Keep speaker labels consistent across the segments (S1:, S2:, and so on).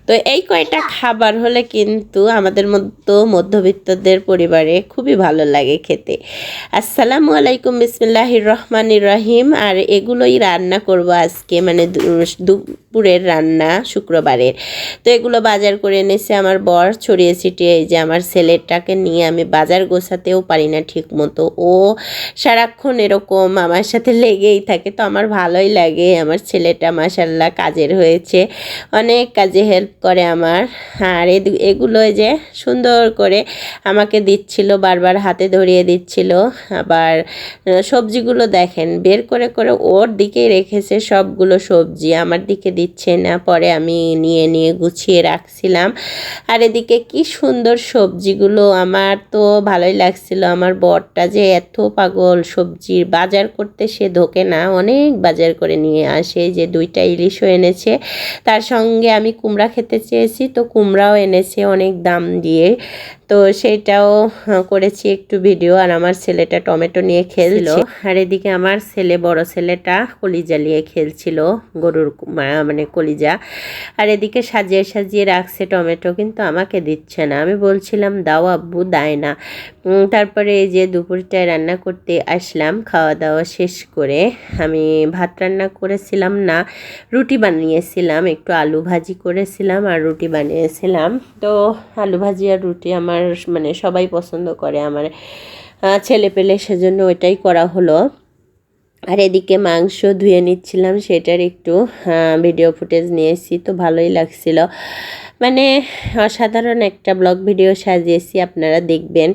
S1: তো এই কয়টা খাবার হলে কিন্তু আমাদের মতো মধ্যবিত্তদের পরিবারে খুবই ভালো লাগে খেতে। আসসালামু আলাইকুম, বিসমিল্লাহির রহমানির রহিম। আর এগুলোই রান্না করব আজকে, মানে দুপুরের রান্না শুক্রবারের। তো এগুলো বাজার করে এনেছে আমার বর, ছড়িয়ে ছিটিয়ে। এই যে আমার ছেলেটাকে নিয়ে আমি বাজার গোছাতেও পারি না ঠিক মতো, ও সারাক্ষণ এরকম আমার সাথে লেগেই থাকে। তো আমার ভালোই লাগে, আমার ছেলেটা মাশাল্লাহ কাজের হয়েছে, অনেক কাজে হেল্প করে আমার। আর এগুলো যে সুন্দর করে আমাকে দিচ্ছিল, বারবার হাতে ধরিয়ে দিচ্ছিল। আবার সবজিগুলো দেখেন বের করে করে ওর দিকেই রেখেছে, সবগুলো সবজি আমার দিকে দিচ্ছে না। পরে আমি নিয়ে নিয়ে গুছিয়ে রাখছিলাম। আর এদিকে কি সুন্দর সবজিগুলো, আমার তো ভালোই লাগছিল। আমার বরটা যে এত পাগল সবজির, বাজার করতে সে ধোকে না, অনেক বাজার করে নিয়ে আসে। যে 2টা ইলিশও এনেছে, তার সঙ্গে আমি কুমড়া খেতে চেয়েছি, তো কুমড়াও এনেছে অনেক দাম দিয়ে। তো সেটাও করেছি একটু ভিডিও। আর আমার ছেলেটা টমেটো নিয়ে খেলছিল, আর এদিকে আমার ছেলে, বড় ছেলেটা কলিজা নিয়ে খেলছিল, গরুর মানে কলিজা। আর এদিকে সাজিয়ে সাজিয়ে রাখছে টমেটো, কিন্তু আমাকে দিচ্ছে না। আমি বলছিলাম দাও আব্বু, দেয় না। তারপরে এই যে দুপুরটায় রান্না করতে আসলাম। খাওয়া দাওয়া শেষ করে আমি ভাত রান্না করেছিলাম না, রুটি বানিয়েছিলাম, একটু আলু ভাজি করেছিলাম আর রুটি বানিয়েছিলাম। তো আলু ভাজি আর রুটি আমার মানে সবাই পছন্দ করে, আমার ছেলে পেলে, সেজন্য ওইটাই করা হলো। আর এদিকে মাংস ধুয়ে নিচ্ছিলাম, সেটার একটু ভিডিও ফুটেজ নিয়েছি, তো ভালোই লাগছিল। মানে অসাধারণ একটা ব্লগ ভিডিও সাজিয়েছি, আপনারা দেখবেন।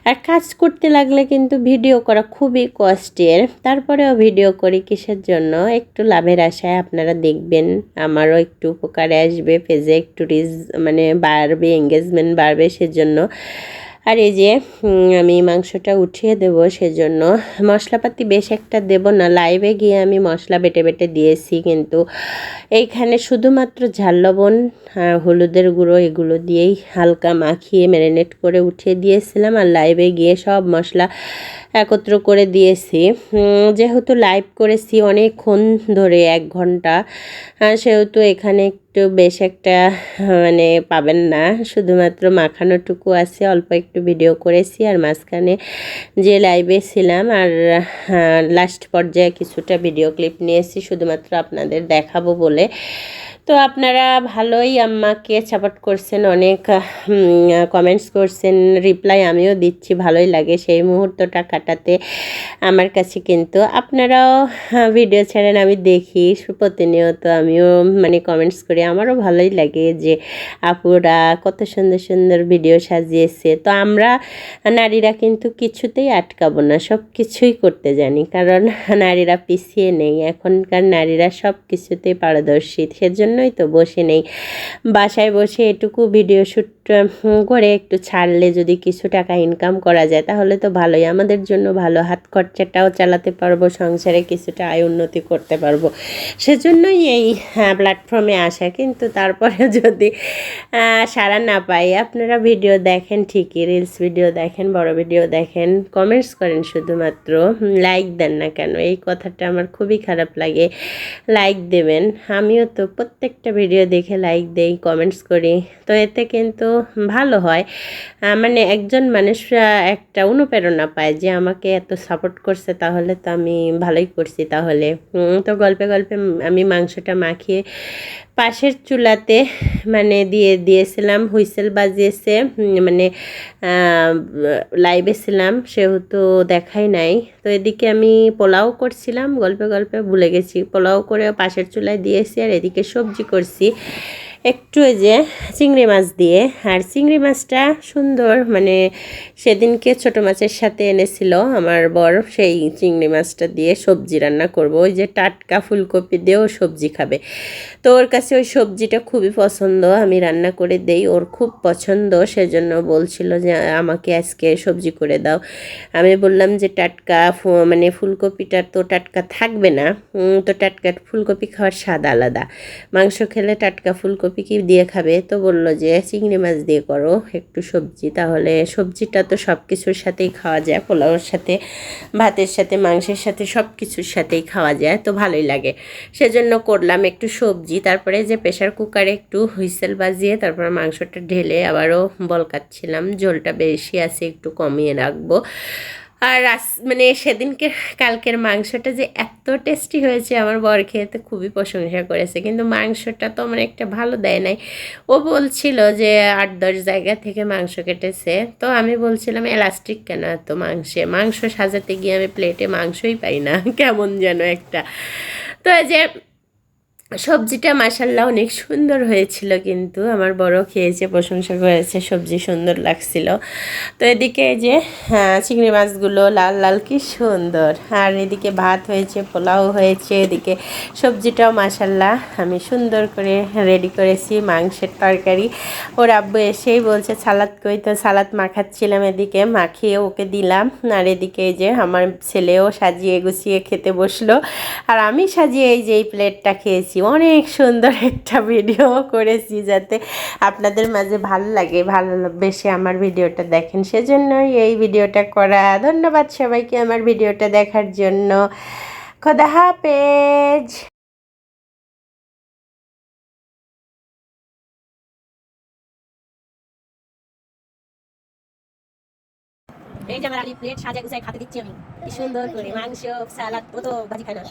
S1: আর কাজ করতে লাগলে কিন্তু ভিডিও করা খুবই কষ্টের, তারপরেও ভিডিও করি কিসের জন্য, একটু লাভের আশায়। আপনারা দেখবেন, আমারও একটু উপকারে আসবে, পেজে একটু মানে বাড়বে, এঙ্গেজমেন্ট বাড়বে সেজন্য। আর এই যে আমি মাংসটা উঠিয়ে দেব, সেজন্য মশলাপাতি বেশ একটা দেব না, লাইভে গিয়ে আমি মশলা বেটে বেটে দিয়েছি, কিন্তু এইখানে শুধুমাত্র ঝাল লবণ আর হলুদের গুঁড়ো এগুলো দিয়েই হালকা মাখিয়ে ম্যারিনেট করে উঠিয়ে দিয়েছিলাম। আর লাইভে গিয়ে সব মশলা একত্র করে দিয়েছি। যেহেতু লাইভ করেছি অনেকক্ষণ ধরে, 1 ঘন্টা, সেহেতু এখানে একটু বেশ একটা মানে পাবেন না, শুধুমাত্র মাখানোটুকু আছে, অল্প একটু ভিডিও করেছি। আর মাঝখানে যে লাইভে ছিলাম আর লাস্ট পর্যায়ে কিছুটা ভিডিও ক্লিপ নিয়েছি, শুধুমাত্র আপনাদের দেখাবো বলে। তো আপনারা ভালোই আমাকে সাপোর্ট করছেন, অনেক কমেন্টস করছেন, রিপ্লাই আমিও দিচ্ছি, ভালোই লাগে সেই মুহূর্তটা কাটাতে আমার কাছে। কিন্তু আপনারাও ভিডিও ছাড়েন, আমি দেখি প্রতিনিয়ত, আমিও মানে কমেন্টস করি, আমারও ভালোই লাগে যে আপুরা কত সুন্দর সুন্দর ভিডিও সাজিয়েছে। তো আমরা নারীরা কিন্তু কিছুতেই আটকাবো না, সব কিছুই করতে জানি, কারণ নারীরা পিছিয়ে নেই, এখনকার নারীরা সব কিছুতেই পারদর্শী। সেজন্যই তো বসে নেই, বাসায় বসে এটুকু ভিডিও শ্যুট করে একটু ছাড়লে যদি কিছু টাকা ইনকাম করা যায় তাহলে তো ভালোই, আমাদের জন্য ভালো, হাত খরচাটাও চালাতে পারবো, সংসারে কিছুটা আয় উন্নতি করতে পারবো। সেজন্যই এই প্ল্যাটফর্মে আসা। কিন্তু তারপরে যদি সাড়া না পাই, আপনারা ভিডিও দেখেন ঠিকই, রিলস ভিডিও দেখেন, বড় ভিডিও দেখেন, কমেন্টস করেন শুধুমাত্র, লাইক দেন না কেন? এই কথাটা আমার খুবই খারাপ লাগে। লাইক দেবেন, আমিও তো প্রত্যেকটা ভিডিও দেখে লাইক দেই, কমেন্টস করি, তো এতে কিন্তু ভালো হয়। মানে একজন মানুষ একটা অনুপ্রেরণা পায় যে আমাকে এত সাপোর্ট করছে, তাহলে তো আমি ভালোই করছি তাহলে। তো গল্পে গল্পে আমি মাংসটা মাখিয়ে পাশের চুলাতে মানে দিয়েছিলাম, হুইসেল বাজিয়েছে, মানে লাইভে ছিলাম সেহেতু দেখাই নাই। তো এদিকে আমি পোলাও করছিলাম, গল্পে গল্পে ভুলে গেছি, পোলাও করে পাশের চুলায় দিয়েছি। আর এদিকে সবজি করছি একটু, এই যে চিংড়ি মাছ দিয়ে। আর চিংড়ি মাছটা সুন্দর, মানে সেদিনকে ছোটো মাছের সাথে এনেছিল আমার বর, সেই চিংড়ি মাছটা দিয়ে সবজি রান্না করব। ওই যে টাটকা ফুলকপি দিয়েও সবজি খাবে, তো ওর কাছে ওই সবজিটা খুবই পছন্দ, আমি রান্না করে দেই, ওর খুব পছন্দ, সেজন্য বলছিল যে আমাকে আজকে সবজি করে দাও। আমি বললাম যে টাটকা মানে ফুলকপিটা তো টাটকা থাকবে না, তো টাটকা ফুলকপি খাওয়ার স্বাদ আলাদা, মাংস খেলে টাটকা ফুলকপি বাঁধাকপি কি দিয়ে খাবে, তো বলল যে চিংড়ি মাছ দিয়ে করো একটু সবজি, তাহলে সবজিটা তো সব কিছুর সাথেই খাওয়া যায়, পোলাওর সাথে, ভাতের সাথে, মাংসের সাথে, সব কিছুর সাথেই খাওয়া যায়, তো ভালোই লাগে। সেজন্য করলাম একটু সবজি, তারপরে যে প্রেশার কুকারে একটু হুইসেল বাজিয়ে তারপর মাংসটা ঢেলে আবারও বলকাচ্ছিলাম, ঝোলটা বেশি আছে একটু কমিয়ে রাখবো। আর মানে সেদিনকে কালকের মাংসটা যে এত টেস্টি হয়েছে, আমার বর খেতে খুবই প্রশংসা করেছে, কিন্তু মাংসটা তো আমার একটা ভালো দেয় নাই। ও বলছিল যে 8-10 জায়গা থেকে মাংস কেটেছে, তো আমি বলছিলাম এলাস্টিক কেন এত মাংসে, মাংস সাজাতে গিয়ে আমি প্লেটে মাংসই পাই না, কেমন যেন একটা। তো এই যে সবজিটা মাশাল্লাহ অনেক সুন্দর হয়েছিল, কিন্তু আমার বড় খেয়েছে, প্রশংসা করেছে সবজি সুন্দর লাগছিল। তো এদিকে এই যে চিংড়ি মাছগুলো লাল লাল কি সুন্দর, আর এদিকে ভাত হয়েছে, পোলাও হয়েছে, এদিকে সবজিটাও মাশাল্লাহ আমি সুন্দর করে রেডি করেছি, মাংসের তরকারি। ওর আব্বু এসেই বলছে সালাদ কই, তো সালাদ মাখাচ্ছিলাম, এদিকে মাখিয়ে ওকে দিলাম। আর এদিকে এই যে আমার ছেলেও সাজিয়ে গুছিয়ে খেতে বসলো, আর আমি সাজিয়ে এই যে এই প্লেটটা খেয়েছি। অনেক সুন্দর একটা ভিডিও করেছি, যাতে আপনাদের মাঝে ভালো লাগে, ভালোবেসে আমার ভিডিওটা দেখেন, সেজন্যই এই ভিডিওটা করা। ধন্যবাদ সবাইকে আমার ভিডিওটা দেখার জন্য। খোদা হাফেজ। এই যে আমার আলি প্লেট সাজা গুছাই খাতে দিচ্ছি আমি, কি সুন্দর করে মাংস, সালাদ, ও তো ভাজি খায় না।